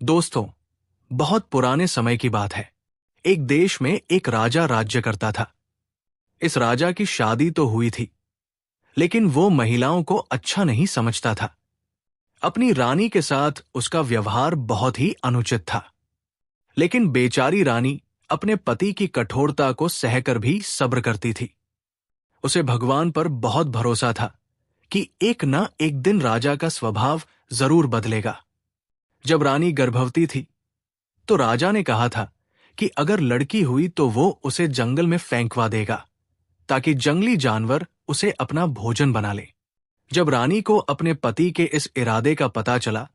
दोस्तों, बहुत पुराने समय की बात है। एक देश में एक राजा राज्य करता था। इस राजा की शादी तो हुई थी, लेकिन वो महिलाओं को अच्छा नहीं समझता था। अपनी रानी के साथ उसका व्यवहार बहुत ही अनुचित था। लेकिन बेचारी रानी अपने पति की कठोरता को सहकर भी सब्र करती थी। उसे भगवान पर बहुत भरोसा था कि एक न एक दिन राजा का स्वभाव जरूर बदलेगा। जब रानी गर्भवती थी, तो राजा ने कहा था कि अगर लड़की हुई तो वो उसे जंगल में फेंकवा देगा, ताकि जंगली जानवर उसे अपना भोजन बना ले। जब रानी को अपने पति के इस इरादे का पता चला,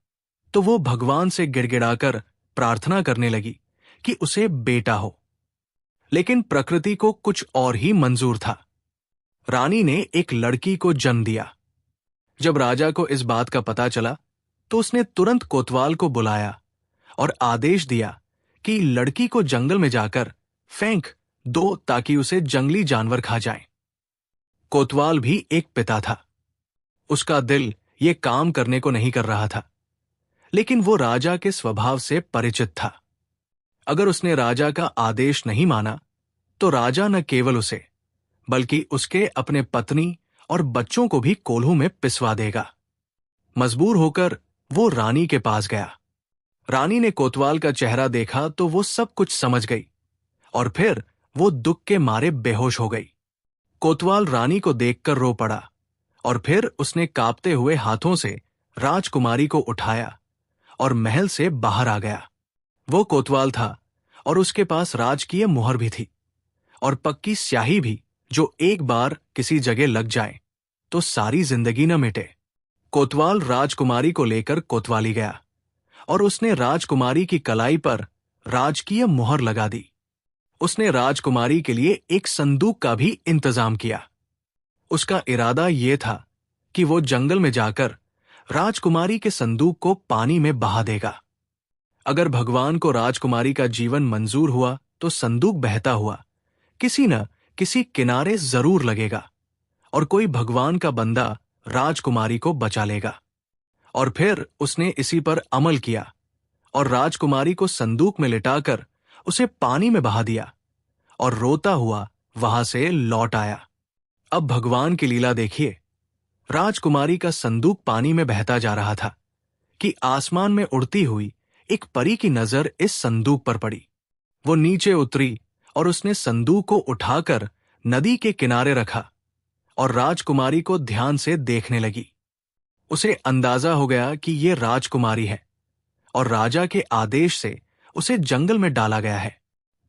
तो वो भगवान से गिड़गिड़ाकर प्रार्थना करने लगी कि उसे बेटा हो। लेकिन प्रकृति को कुछ और ही मंजूर था। रानी ने एक लड़की को जन्म दिया। जब राजा को इस बात का पता चला, तो उसने तुरंत कोतवाल को बुलाया और आदेश दिया कि लड़की को जंगल में जाकर फेंक दो, ताकि उसे जंगली जानवर खा जाएं। कोतवाल भी एक पिता था। उसका दिल ये काम करने को नहीं कर रहा था, लेकिन वो राजा के स्वभाव से परिचित था। अगर उसने राजा का आदेश नहीं माना, तो राजा न केवल उसे, बल्कि उसके अपने पत्नी और बच्चों को भी कोल्हू में पिसवा देगा। मजबूर होकर वो रानी के पास गया। रानी ने कोतवाल का चेहरा देखा तो वो सब कुछ समझ गई, और फिर वो दुख के मारे बेहोश हो गई। कोतवाल रानी को देखकर रो पड़ा, और फिर उसने कांपते हुए हाथों से राजकुमारी को उठाया और महल से बाहर आ गया। वो कोतवाल था, और उसके पास राजकीय मुहर भी थी, और पक्की स्याही भी, जो एक बार किसी जगह लग जाए तो सारी जिंदगी न मिटे। कोतवाल राजकुमारी को लेकर कोतवाली गया, और उसने राजकुमारी की कलाई पर राजकीय मुहर लगा दी। उसने राजकुमारी के लिए एक संदूक का भी इंतजाम किया। उसका इरादा ये था कि वो जंगल में जाकर राजकुमारी के संदूक को पानी में बहा देगा। अगर भगवान को राजकुमारी का जीवन मंजूर हुआ, तो संदूक बहता हुआ किसी न किसी किनारे जरूर लगेगा, और कोई भगवान का बंदा राजकुमारी को बचा लेगा। और फिर उसने इसी पर अमल किया, और राजकुमारी को संदूक में लिटाकर उसे पानी में बहा दिया, और रोता हुआ वहां से लौट आया। अब भगवान की लीला देखिए। राजकुमारी का संदूक पानी में बहता जा रहा था कि आसमान में उड़ती हुई एक परी की नजर इस संदूक पर पड़ी। वो नीचे उतरी, और उसने संदूक को उठाकर नदी के किनारे रखा, और राजकुमारी को ध्यान से देखने लगी। उसे अंदाजा हो गया कि ये राजकुमारी है, और राजा के आदेश से उसे जंगल में डाला गया है।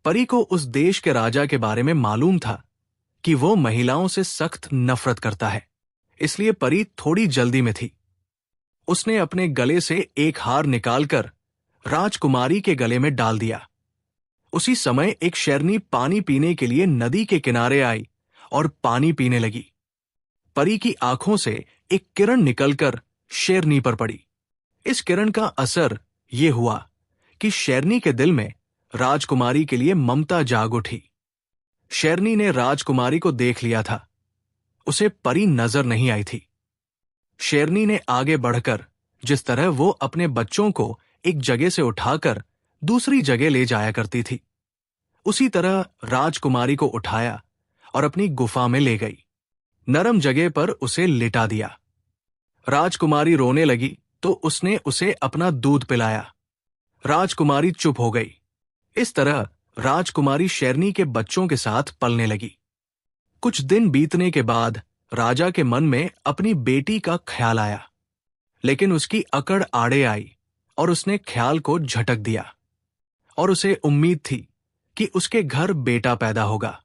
परी को उस देश के राजा के बारे में मालूम था कि वो महिलाओं से सख्त नफरत करता है, इसलिए परी थोड़ी जल्दी में थी। उसने अपने गले से एक हार निकालकर राजकुमारी के गले में डाल दिया। उसी समय एक शेरनी पानी पीने के लिए नदी के किनारे आई और पानी पीने लगी। परी की आंखों से एक किरण निकलकर शेरनी पर पड़ी। इस किरण का असर ये हुआ कि शेरनी के दिल में राजकुमारी के लिए ममता जाग उठी। शेरनी ने राजकुमारी को देख लिया था। उसे परी नजर नहीं आई थी। शेरनी ने आगे बढ़कर, जिस तरह वो अपने बच्चों को एक जगह से उठाकर दूसरी जगह ले जाया करती थी, उसी तरह राजकुमारी को उठाया और अपनी गुफा में ले गई। नरम जगह पर उसे लिटा दिया। राजकुमारी रोने लगी तो उसने उसे अपना दूध पिलाया। राजकुमारी चुप हो गई। इस तरह राजकुमारी शेरनी के बच्चों के साथ पलने लगी। कुछ दिन बीतने के बाद राजा के मन में अपनी बेटी का ख्याल आया, लेकिन उसकी अकड़ आड़े आई और उसने ख्याल को झटक दिया। और उसे उम्मीद थी कि उसके घर बेटा पैदा होगा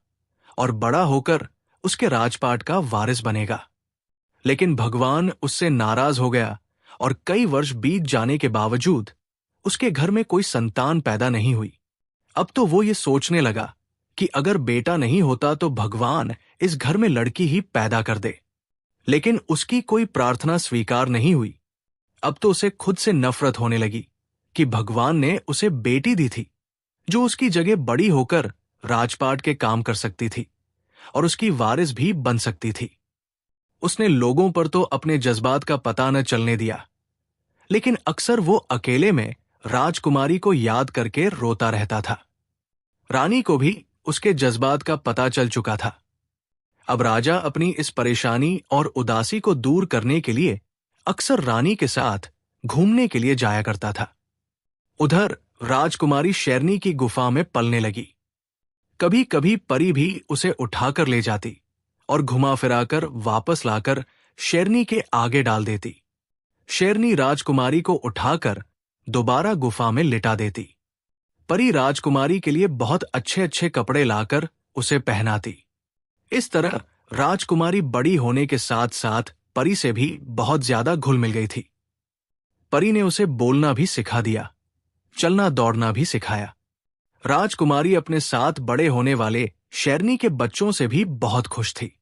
और बड़ा होकर उसके राजपाट का वारिस बनेगा। लेकिन भगवान उससे नाराज हो गया, और कई वर्ष बीत जाने के बावजूद उसके घर में कोई संतान पैदा नहीं हुई। अब तो वो ये सोचने लगा कि अगर बेटा नहीं होता तो भगवान इस घर में लड़की ही पैदा कर दे। लेकिन उसकी कोई प्रार्थना स्वीकार नहीं हुई। अब तो उसे खुद से नफरत होने लगी कि भगवान ने उसे बेटी दी थी, जो उसकी जगह बड़ी होकर राजपाट के काम कर सकती थी और उसकी वारिस भी बन सकती थी। उसने लोगों पर तो अपने जज्बात का पता न चलने दिया, लेकिन अक्सर वो अकेले में राजकुमारी को याद करके रोता रहता था। रानी को भी उसके जज्बात का पता चल चुका था। अब राजा अपनी इस परेशानी और उदासी को दूर करने के लिए अक्सर रानी के साथ घूमने के लिए जाया करता था। उधर राजकुमारी शेरनी की गुफा में पलने लगी। कभी कभी परी भी उसे उठाकर ले जाती और घुमा फिराकर वापस लाकर शेरनी के आगे डाल देती। शेरनी राजकुमारी को उठाकर दोबारा गुफा में लिटा देती। परी राजकुमारी के लिए बहुत अच्छे अच्छे कपड़े लाकर उसे पहनाती। इस तरह राजकुमारी बड़ी होने के साथ साथ परी से भी बहुत ज्यादा घुल मिल गई थी। परी ने उसे बोलना भी सिखा दिया, चलना दौड़ना भी सिखाया। राजकुमारी अपने साथ बड़े होने वाले शेरनी के बच्चों से भी बहुत खुश थी।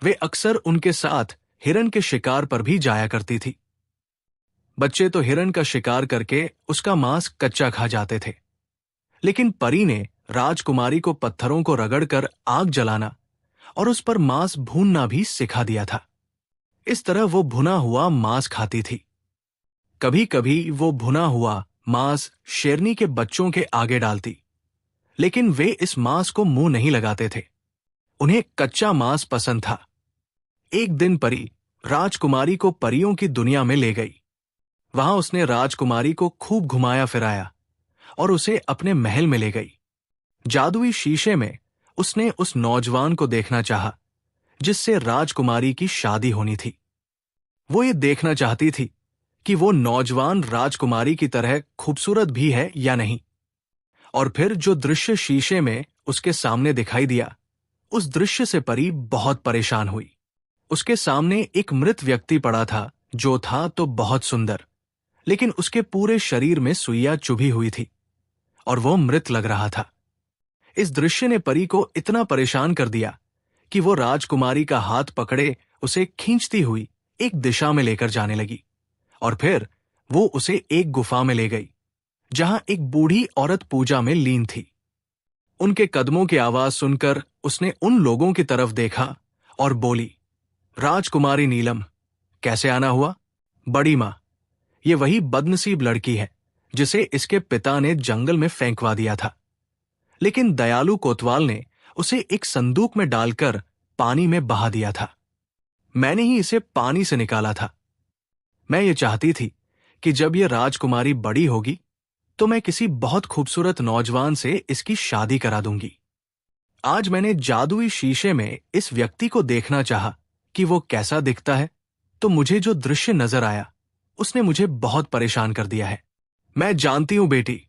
वे अक्सर उनके साथ हिरन के शिकार पर भी जाया करती थी। बच्चे तो हिरन का शिकार करके उसका मांस कच्चा खा जाते थे, लेकिन परी ने राजकुमारी को पत्थरों को रगड़कर आग जलाना और उस पर मांस भूनना भी सिखा दिया था। इस तरह वो भुना हुआ मांस खाती थी। कभी कभी वो भुना हुआ मांस शेरनी के बच्चों के आगे डालती, लेकिन वे इस मांस को मुंह नहीं लगाते थे। उन्हें कच्चा मांस पसंद था। एक दिन परी राजकुमारी को परियों की दुनिया में ले गई। वहां उसने राजकुमारी को खूब घुमाया फिराया और उसे अपने महल में ले गई। जादुई शीशे में उसने उस नौजवान को देखना चाहा जिससे राजकुमारी की शादी होनी थी। वो ये देखना चाहती थी कि वो नौजवान राजकुमारी की तरह खूबसूरत भी है या नहीं। और फिर जो दृश्य शीशे में उसके सामने दिखाई दिया, उस दृश्य से परी बहुत परेशान हुई। उसके सामने एक मृत व्यक्ति पड़ा था, जो था तो बहुत सुंदर, लेकिन उसके पूरे शरीर में सुइयां चुभी हुई थी और वो मृत लग रहा था। इस दृश्य ने परी को इतना परेशान कर दिया कि वो राजकुमारी का हाथ पकड़े उसे खींचती हुई एक दिशा में लेकर जाने लगी और फिर वो उसे एक गुफा में ले गई जहां एक बूढ़ी औरत पूजा में लीन थी। उनके कदमों की आवाज सुनकर उसने उन लोगों की तरफ देखा और बोली, राजकुमारी नीलम, कैसे आना हुआ? बड़ी मां, ये वही बदनसीब लड़की है जिसे इसके पिता ने जंगल में फेंकवा दिया था, लेकिन दयालु कोतवाल ने उसे एक संदूक में डालकर पानी में बहा दिया था। मैंने ही इसे पानी से निकाला था। मैं ये चाहती थी कि जब ये राजकुमारी बड़ी होगी तो मैं किसी बहुत खूबसूरत नौजवान से इसकी शादी करा दूंगी। आज मैंने जादुई शीशे में इस व्यक्ति को देखना चाहा कि वो कैसा दिखता है, तो मुझे जो दृश्य नजर आया उसने मुझे बहुत परेशान कर दिया है। मैं जानती हूं बेटी,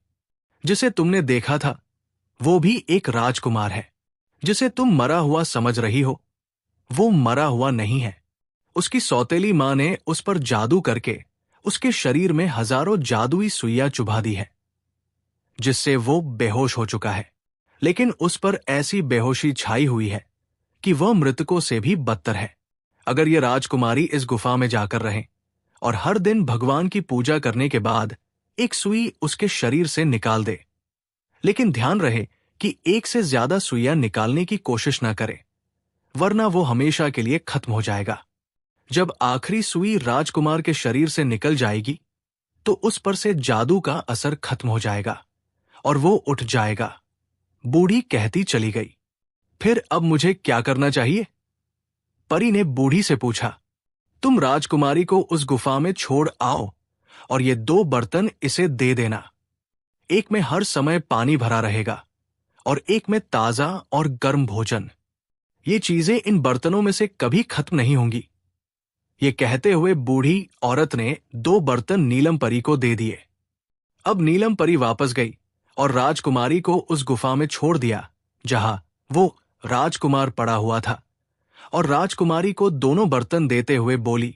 जिसे तुमने देखा था वो भी एक राजकुमार है। जिसे तुम मरा हुआ समझ रही हो, वो मरा हुआ नहीं है। उसकी सौतेली मां ने उस पर जादू करके उसके शरीर में हजारों जादुई सुइयां चुभा दी है, जिससे वो बेहोश हो चुका है। लेकिन उस पर ऐसी बेहोशी छाई हुई है कि वह मृतकों से भी बदतर है। अगर ये राजकुमारी इस गुफा में जाकर रहे और हर दिन भगवान की पूजा करने के बाद एक सुई उसके शरीर से निकाल दे, लेकिन ध्यान रहे कि एक से ज्यादा सुइयां निकालने की कोशिश न करे, वरना वो हमेशा के लिए खत्म हो जाएगा। जब आखिरी सुई राजकुमार के शरीर से निकल जाएगी तो उस पर से जादू का असर खत्म हो जाएगा और वो उठ जाएगा। बूढ़ी कहती चली गई। फिर अब मुझे क्या करना चाहिए? परी ने बूढ़ी से पूछा। तुम राजकुमारी को उस गुफा में छोड़ आओ और ये 2 बर्तन इसे दे देना। एक में हर समय पानी भरा रहेगा और एक में ताजा और गर्म भोजन। ये चीजें इन बर्तनों में से कभी खत्म नहीं होंगी। ये कहते हुए बूढ़ी औरत ने 2 बर्तन नीलम परी को दे दिए। अब नीलम परी वापस गई और राजकुमारी को उस गुफा में छोड़ दिया जहां वो राजकुमार पड़ा हुआ था, और राजकुमारी को दोनों बर्तन देते हुए बोली,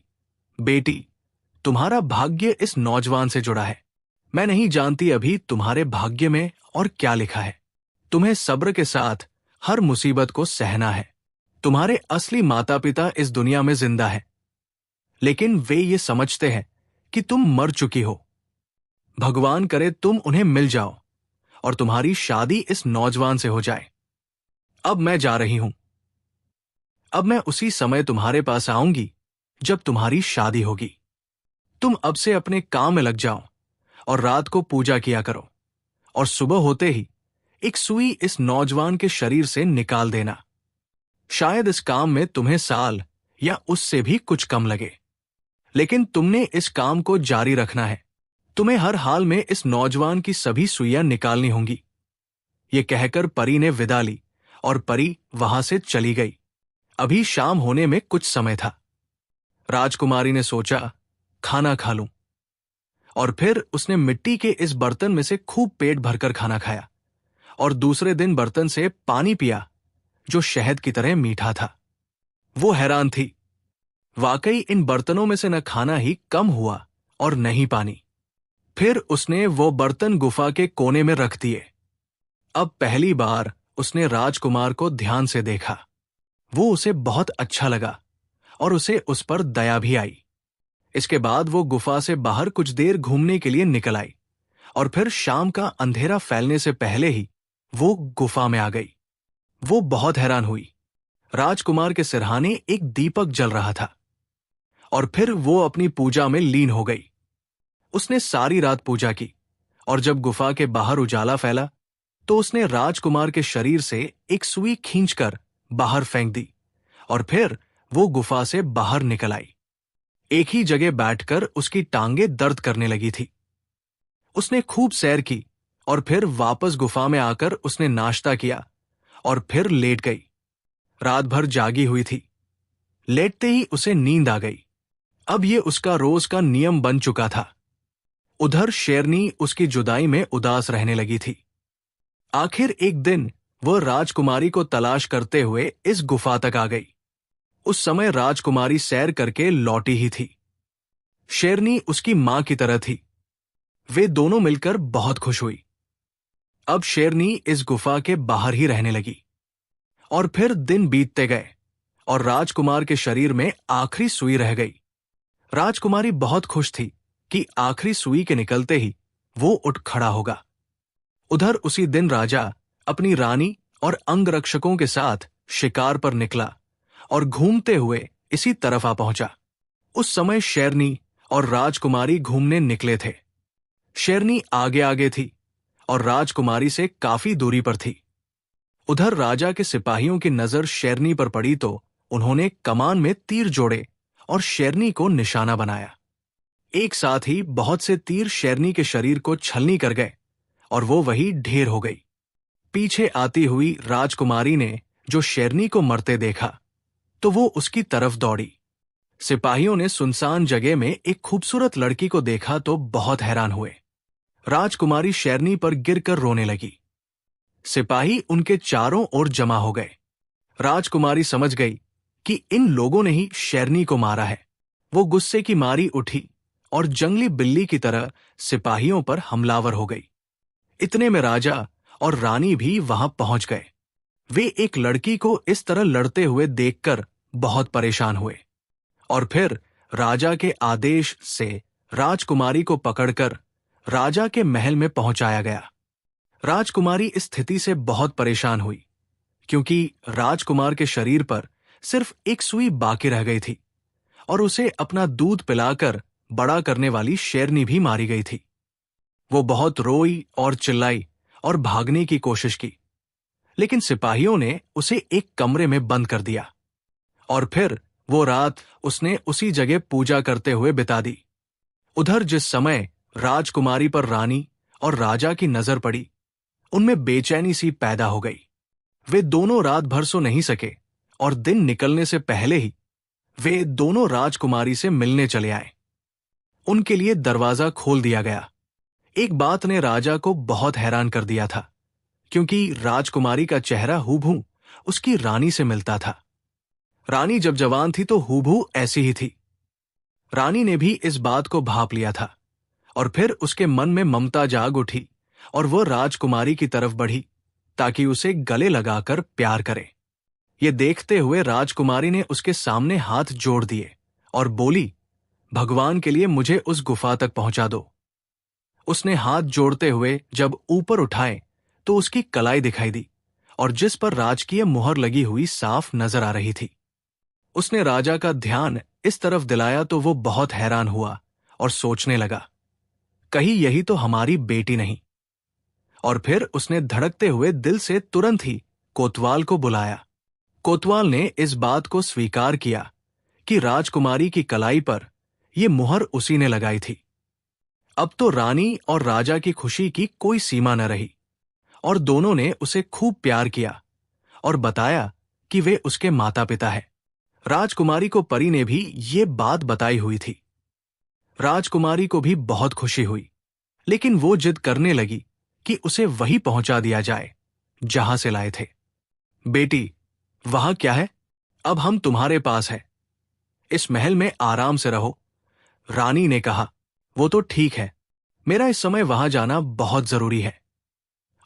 बेटी, तुम्हारा भाग्य इस नौजवान से जुड़ा है। मैं नहीं जानती अभी तुम्हारे भाग्य में और क्या लिखा है। तुम्हें सब्र के साथ हर मुसीबत को सहना है। तुम्हारे असली माता पिता इस दुनिया में जिंदा है, लेकिन वे ये समझते हैं कि तुम मर चुकी हो। भगवान करे तुम उन्हें मिल जाओ और तुम्हारी शादी इस नौजवान से हो जाए। अब मैं जा रही हूं। अब मैं उसी समय तुम्हारे पास आऊंगी जब तुम्हारी शादी होगी। तुम अब से अपने काम में लग जाओ और रात को पूजा किया करो, और सुबह होते ही एक सुई इस नौजवान के शरीर से निकाल देना। शायद इस काम में तुम्हें साल या उससे भी कुछ कम लगे, लेकिन तुमने इस काम को जारी रखना है। तुम्हें हर हाल में इस नौजवान की सभी सुइयां निकालनी होंगी। ये कहकर परी ने विदा ली और परी वहां से चली गई। अभी शाम होने में कुछ समय था। राजकुमारी ने सोचा, खाना खा लूं, और फिर उसने मिट्टी के इस बर्तन में से खूब पेट भरकर खाना खाया और दूसरे दिन बर्तन से पानी पिया जो शहद की तरह मीठा था। वो हैरान थी, वाकई इन बर्तनों में से न खाना ही कम हुआ और न ही पानी। फिर उसने वो बर्तन गुफा के कोने में रख दिए। अब पहली बार उसने राजकुमार को ध्यान से देखा। वो उसे बहुत अच्छा लगा और उसे उस पर दया भी आई। इसके बाद वो गुफा से बाहर कुछ देर घूमने के लिए निकल आई और फिर शाम का अंधेरा फैलने से पहले ही वो गुफा में आ गई। वो बहुत हैरान हुई। राजकुमार के सिरहाने एक दीपक जल रहा था और फिर वो अपनी पूजा में लीन हो गई। उसने सारी रात पूजा की और जब गुफा के बाहर उजाला फैला तो उसने राजकुमार के शरीर से एक सुई खींचकर बाहर फेंक दी और फिर वो गुफा से बाहर निकल आई। एक ही जगह बैठकर उसकी टांगें दर्द करने लगी थी। उसने खूब सैर की और फिर वापस गुफा में आकर उसने नाश्ता किया और फिर लेट गई। रात भर जागी हुई थी। लेटते ही उसे नींद आ गई। अब ये उसका रोज का नियम बन चुका था। उधर शेरनी उसकी जुदाई में उदास रहने लगी थी। आखिर एक दिन वह राजकुमारी को तलाश करते हुए इस गुफा तक आ गई। उस समय राजकुमारी सैर करके लौटी ही थी। शेरनी उसकी मां की तरह थी। वे दोनों मिलकर बहुत खुश हुई। अब शेरनी इस गुफा के बाहर ही रहने लगी और फिर दिन बीतते गए और राजकुमार के शरीर में आखिरी सुई रह गई। राजकुमारी बहुत खुश थी कि आखिरी सुई के निकलते ही वो उठ खड़ा होगा। उधर उसी दिन राजा अपनी रानी और अंगरक्षकों के साथ शिकार पर निकला और घूमते हुए इसी तरफ आ पहुंचा। उस समय शेरनी और राजकुमारी घूमने निकले थे। शेरनी आगे आगे थी और राजकुमारी से काफी दूरी पर थी। उधर राजा के सिपाहियों की नजर शेरनी पर पड़ी तो उन्होंने कमान में तीर जोड़े और शेरनी को निशाना बनाया। एक साथ ही बहुत से तीर शेरनी के शरीर को छलनी कर गए और वो वही ढेर हो गई। पीछे आती हुई राजकुमारी ने जो शेरनी को मरते देखा तो वो उसकी तरफ दौड़ी। सिपाहियों ने सुनसान जगह में एक खूबसूरत लड़की को देखा तो बहुत हैरान हुए। राजकुमारी शेरनी पर गिरकर रोने लगी। सिपाही उनके चारों ओर जमा हो गए। राजकुमारी समझ गई कि इन लोगों ने ही शेरनी को मारा है। वो गुस्से की मारी उठी और जंगली बिल्ली की तरह सिपाहियों पर हमलावर हो गई। इतने में राजा और रानी भी वहां पहुंच गए। वे एक लड़की को इस तरह लड़ते हुए देखकर बहुत परेशान हुए और फिर राजा के आदेश से राजकुमारी को पकड़कर राजा के महल में पहुंचाया गया। राजकुमारी इस स्थिति से बहुत परेशान हुई क्योंकि राजकुमार के शरीर पर सिर्फ एक सुई बाकी रह गई थी और उसे अपना दूध पिलाकर बड़ा करने वाली शेरनी भी मारी गई थी। वो बहुत रोई और चिल्लाई और भागने की कोशिश की, लेकिन सिपाहियों ने उसे एक कमरे में बंद कर दिया और फिर वो रात उसने उसी जगह पूजा करते हुए बिता दी। उधर जिस समय राजकुमारी पर रानी और राजा की नजर पड़ी, उनमें बेचैनी सी पैदा हो गई। वे दोनों रात भर सो नहीं सके और दिन निकलने से पहले ही वे दोनों राजकुमारी से मिलने चले आए। उनके लिए दरवाजा खोल दिया गया। एक बात ने राजा को बहुत हैरान कर दिया था क्योंकि राजकुमारी का चेहरा हूबहू उसकी रानी से मिलता था। रानी जब जवान थी तो हूबहू ऐसी ही थी। रानी ने भी इस बात को भांप लिया था और फिर उसके मन में ममता जाग उठी और वह राजकुमारी की तरफ बढ़ी ताकि उसे गले लगाकर प्यार करे। ये देखते हुए राजकुमारी ने उसके सामने हाथ जोड़ दिए और बोली, भगवान के लिए मुझे उस गुफा तक पहुंचा दो। उसने हाथ जोड़ते हुए जब ऊपर उठाए तो उसकी कलाई दिखाई दी और जिस पर राजकीय मुहर लगी हुई साफ नजर आ रही थी। उसने राजा का ध्यान इस तरफ दिलाया तो वो बहुत हैरान हुआ और सोचने लगा, कहीं यही तो हमारी बेटी नहीं। और फिर उसने धड़कते हुए दिल से तुरंत ही कोतवाल को बुलाया। कोतवाल ने इस बात को स्वीकार किया कि राजकुमारी की कलाई पर यह मुहर उसी ने लगाई थी। अब तो रानी और राजा की खुशी की कोई सीमा न रही और दोनों ने उसे खूब प्यार किया और बताया कि वे उसके माता पिता हैं। राजकुमारी को परी ने भी ये बात बताई हुई थी। राजकुमारी को भी बहुत खुशी हुई, लेकिन वो जिद करने लगी कि उसे वहीं पहुंचा दिया जाए जहां से लाए थे। बेटी, वहां क्या है? अब हम तुम्हारे पास हैं। इस महल में आराम से रहो। रानी ने कहा, वो तो ठीक है, मेरा इस समय वहां जाना बहुत जरूरी है।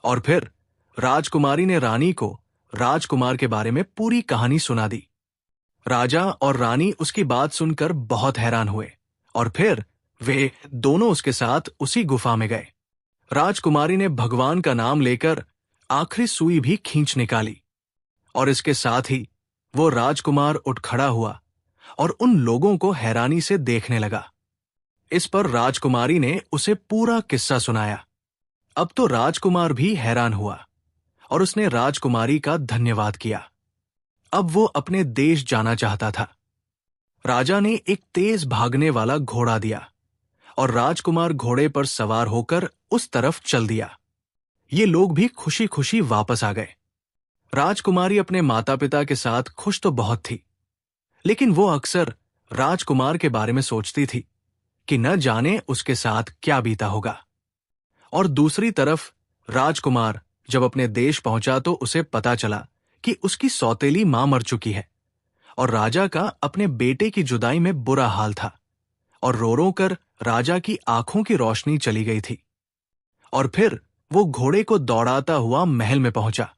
और फिर राजकुमारी ने रानी को राजकुमार के बारे में पूरी कहानी सुना दी। राजा और रानी उसकी बात सुनकर बहुत हैरान हुए और फिर वे दोनों उसके साथ उसी गुफा में गए। राजकुमारी ने भगवान का नाम लेकर आखिरी सुई भी खींच निकाली और इसके साथ ही वो राजकुमार उठ खड़ा हुआ और उन लोगों को हैरानी से देखने लगा। इस पर राजकुमारी ने उसे पूरा किस्सा सुनाया। अब तो राजकुमार भी हैरान हुआ और उसने राजकुमारी का धन्यवाद किया। अब वो अपने देश जाना चाहता था। राजा ने एक तेज भागने वाला घोड़ा दिया और राजकुमार घोड़े पर सवार होकर उस तरफ चल दिया। ये लोग भी खुशी खुशी वापस आ गए। राजकुमारी अपने माता पिता के साथ खुश तो बहुत थी, लेकिन वो अक्सर राजकुमार के बारे में सोचती थी कि न जाने उसके साथ क्या बीता होगा। और दूसरी तरफ राजकुमार जब अपने देश पहुंचा तो उसे पता चला कि उसकी सौतेली मां मर चुकी है और राजा का अपने बेटे की जुदाई में बुरा हाल था और रो रो कर राजा की आंखों की रोशनी चली गई थी। और फिर वो घोड़े को दौड़ाता हुआ महल में पहुंचा।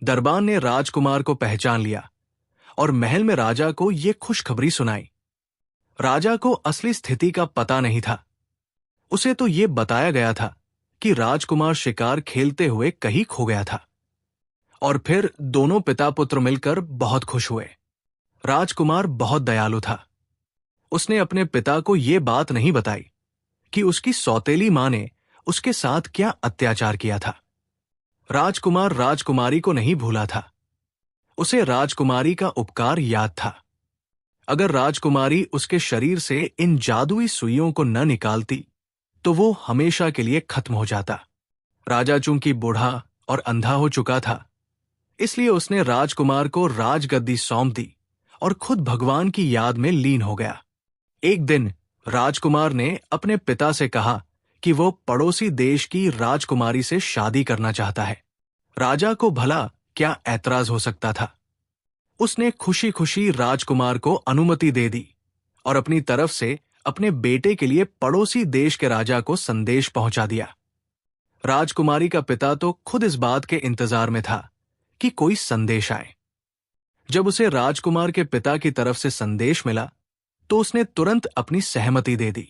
दरबान ने राजकुमार को पहचान लिया और महल में राजा को ये खुशखबरी सुनाई। राजा को असली स्थिति का पता नहीं था। उसे तो ये बताया गया था कि राजकुमार शिकार खेलते हुए कहीं खो गया था। और फिर दोनों पिता पुत्र मिलकर बहुत खुश हुए। राजकुमार बहुत दयालु था। उसने अपने पिता को ये बात नहीं बताई कि उसकी सौतेली मां ने उसके साथ क्या अत्याचार किया था। राजकुमार राजकुमारी को नहीं भूला था। उसे राजकुमारी का उपकार याद था। अगर राजकुमारी उसके शरीर से इन जादुई सुइयों को न निकालती तो वो हमेशा के लिए खत्म हो जाता। राजा चूंकि बूढ़ा और अंधा हो चुका था, इसलिए उसने राजकुमार को राजगद्दी सौंप दी और खुद भगवान की याद में लीन हो गया। एक दिन राजकुमार ने अपने पिता से कहा कि वो पड़ोसी देश की राजकुमारी से शादी करना चाहता है। राजा को भला क्या ऐतराज हो सकता था। उसने खुशी खुशी राजकुमार को अनुमति दे दी और अपनी तरफ से अपने बेटे के लिए पड़ोसी देश के राजा को संदेश पहुंचा दिया। राजकुमारी का पिता तो खुद इस बात के इंतजार में था कि कोई संदेश आए। जब उसे राजकुमार के पिता की तरफ से संदेश मिला तो उसने तुरंत अपनी सहमति दे दी।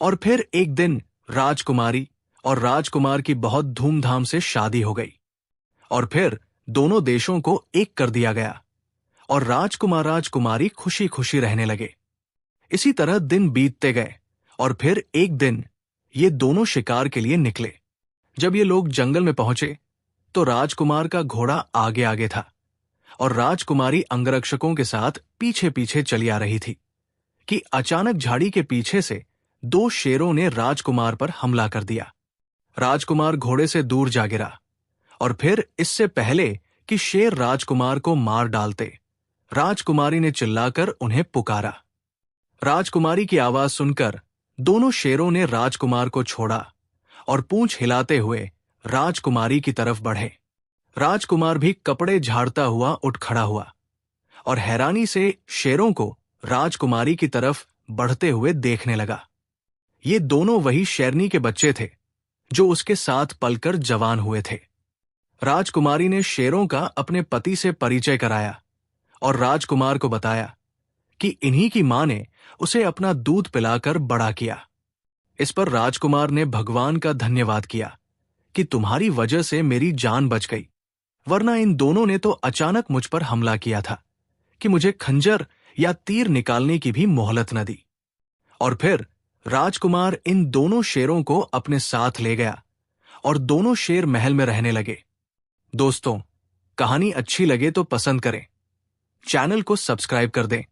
और फिर एक दिन राजकुमारी और राजकुमार की बहुत धूमधाम से शादी हो गई और फिर दोनों देशों को एक कर दिया गया और राजकुमार राजकुमारी खुशी खुशी रहने लगे। इसी तरह दिन बीतते गए और फिर एक दिन ये दोनों शिकार के लिए निकले। जब ये लोग जंगल में पहुंचे तो राजकुमार का घोड़ा आगे आगे था और राजकुमारी अंगरक्षकों के साथ पीछे पीछे चली आ रही थी कि अचानक झाड़ी के पीछे से दो शेरों ने राजकुमार पर हमला कर दिया। राजकुमार घोड़े से दूर जा गिरा और फिर इससे पहले कि शेर राजकुमार को मार डालते, राजकुमारी ने चिल्लाकर उन्हें पुकारा। राजकुमारी की आवाज सुनकर दोनों शेरों ने राजकुमार को छोड़ा और पूंछ हिलाते हुए राजकुमारी की तरफ बढ़े। राजकुमार भी कपड़े झाड़ता हुआ उठ खड़ा हुआ और हैरानी से शेरों को राजकुमारी की तरफ बढ़ते हुए देखने लगा। ये दोनों वही शेरनी के बच्चे थे जो उसके साथ पलकर जवान हुए थे। राजकुमारी ने शेरों का अपने पति से परिचय कराया और राजकुमार को बताया कि इन्हीं की मां ने उसे अपना दूध पिलाकर बड़ा किया। इस पर राजकुमार ने भगवान का धन्यवाद किया कि तुम्हारी वजह से मेरी जान बच गई, वरना इन दोनों ने तो अचानक मुझ पर हमला किया था कि मुझे खंजर या तीर निकालने की भी मोहलत न दी। और फिर राजकुमार इन दोनों शेरों को अपने साथ ले गया और दोनों शेर महल में रहने लगे। दोस्तों, कहानी अच्छी लगे तो पसंद करें, चैनल को सब्सक्राइब कर दें